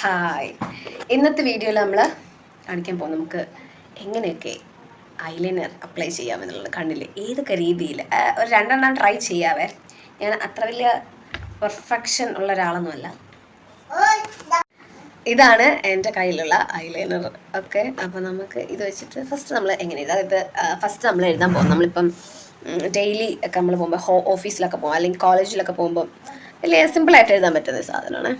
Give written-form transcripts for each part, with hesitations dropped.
Hi, ഇന്നത്തെ വീഡിയോയിൽ നമ്മൾ കാണിക്കാൻ പോകും നമുക്ക് എങ്ങനെയൊക്കെ ഐലൈനർ അപ്ലൈ ചെയ്യാമെന്നുള്ളത്. കണ്ണിൽ ഏതൊക്കെ രീതിയിൽ ഒരു 2 എണ്ണം ട്രൈ ചെയ്യാവേ. ഞാൻ അത്ര വലിയ പെർഫെക്ഷൻ ഉള്ള ഒരാളൊന്നുമല്ല. ഇതാണ് എൻ്റെ കയ്യിലുള്ള ഐലൈനർ. ഓക്കെ, അപ്പോൾ നമുക്ക് ഇത് വെച്ചിട്ട് ഫസ്റ്റ് നമ്മൾ എങ്ങനെ എഴുതാം. അതായത് ഫസ്റ്റ് നമ്മൾ എഴുതാൻ പോകും. നമ്മളിപ്പം ഡെയിലി ഒക്കെ നമ്മൾ പോകുമ്പോൾ ഓഫീസിലൊക്കെ പോകും, അല്ലെങ്കിൽ കോളേജിലൊക്കെ പോകുമ്പോൾ വലിയ സിമ്പിളായിട്ട് എഴുതാൻ പറ്റുന്ന സാധനമാണ്.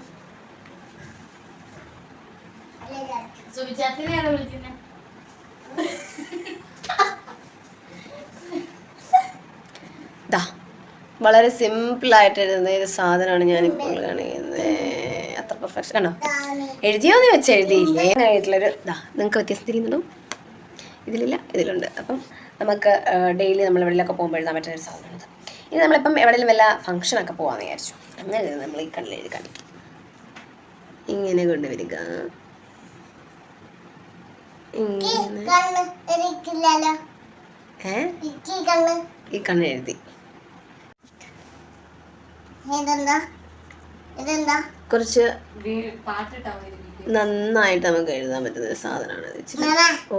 വളരെ സിമ്പിളായിട്ട് എഴുതുന്ന ഒരു സാധനമാണ് ഞാനിപ്പോൾ കാണിക്കുന്നത്. അത്ര പെർഫെക്ഷൻ ആണോ? എഴുതിയോന്ന് വെച്ച് എഴുതിയില്ലേ ആയിട്ടുള്ളൊരു നിങ്ങൾക്ക് വ്യത്യാസം തിരിയുന്നുണ്ടോ? ഇതിലില്ല, ഇതിലുണ്ട്. അപ്പം നമുക്ക് ഡെയിലി നമ്മൾ എവിടെയൊക്കെ പോകുമ്പോൾ എഴുതാൻ പറ്റുന്ന ഒരു സാധനമാണിത്. ഇനി നമ്മളിപ്പം എവിടെയെങ്കിലും വല്ല ഫംഗ്ഷനൊക്കെ പോകാമെന്ന് വിചാരിച്ചു. അങ്ങനെ നമ്മൾ ഈ കണ്ണിൽ എഴുതി കാണിക്കും. ഇങ്ങനെ കൊണ്ടുവരിക, ഈ കണ്ണ് എഴുതി കുറച്ച് നന്നായിട്ട് നമുക്ക് എഴുതാൻ പറ്റുന്ന ഒരു സാധനമാണ്. ഓ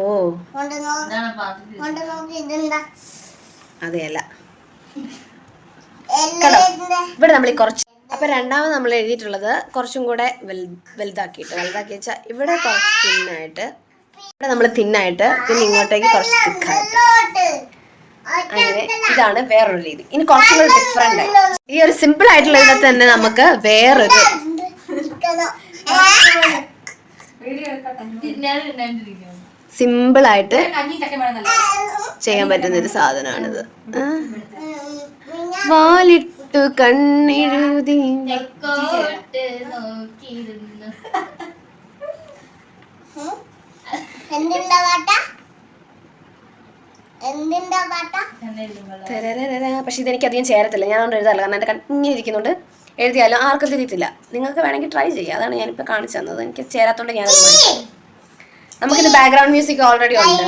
അതെയല്ല, ഇവിടെ നമ്മൾ കുറച്ച് അപ്പൊ രണ്ടാമത് നമ്മൾ എഴുതിയിട്ടുള്ളത് കുറച്ചും കൂടെ വലുതാക്കിയിട്ട് വെച്ചാൽ ഇവിടെ കുറച്ച് തിന്നായിട്ട്, ഇവിടെ നമ്മൾ തിന്നായിട്ട്, പിന്നെ ഇങ്ങോട്ടേക്ക് കുറച്ച് തിക്കായിട്ട്. അങ്ങനെ ഇതാണ് വേറൊരു രീതി. ഇനി കുറച്ചും കൂടി ഡിഫറെന്റ്. ഈ ഒരു സിമ്പിൾ ആയിട്ടുള്ള ഇതിനകത്ത് തന്നെ നമുക്ക് വേറൊരു സിമ്പിളായിട്ട് ചെയ്യാൻ പറ്റുന്ന ഒരു സാധനമാണിത്. വാലിട്ടു കണ്ണെഴുതി പക്ഷെ ഇതെനിക്ക് അധികം ചേരത്തില്ല. ഞാൻ എഴുതാറില്ല, കാരണം എൻ്റെ ഇങ്ങനെ ഇരിക്കുന്നുണ്ട്. എഴുതിയാലും ആർക്കും തിരിയത്തില്ല. നിങ്ങൾക്ക് വേണമെങ്കിൽ ട്രൈ ചെയ്യാം. അതാണ് ഞാനിപ്പോൾ കാണിച്ചു തന്നത്. എനിക്ക് ചേരാത്തോണ്ട് ഞാനത് നമുക്കിത് ബാക്ക്ഗ്രൗണ്ട് മ്യൂസിക് ഓൾറെഡി ഉണ്ട്.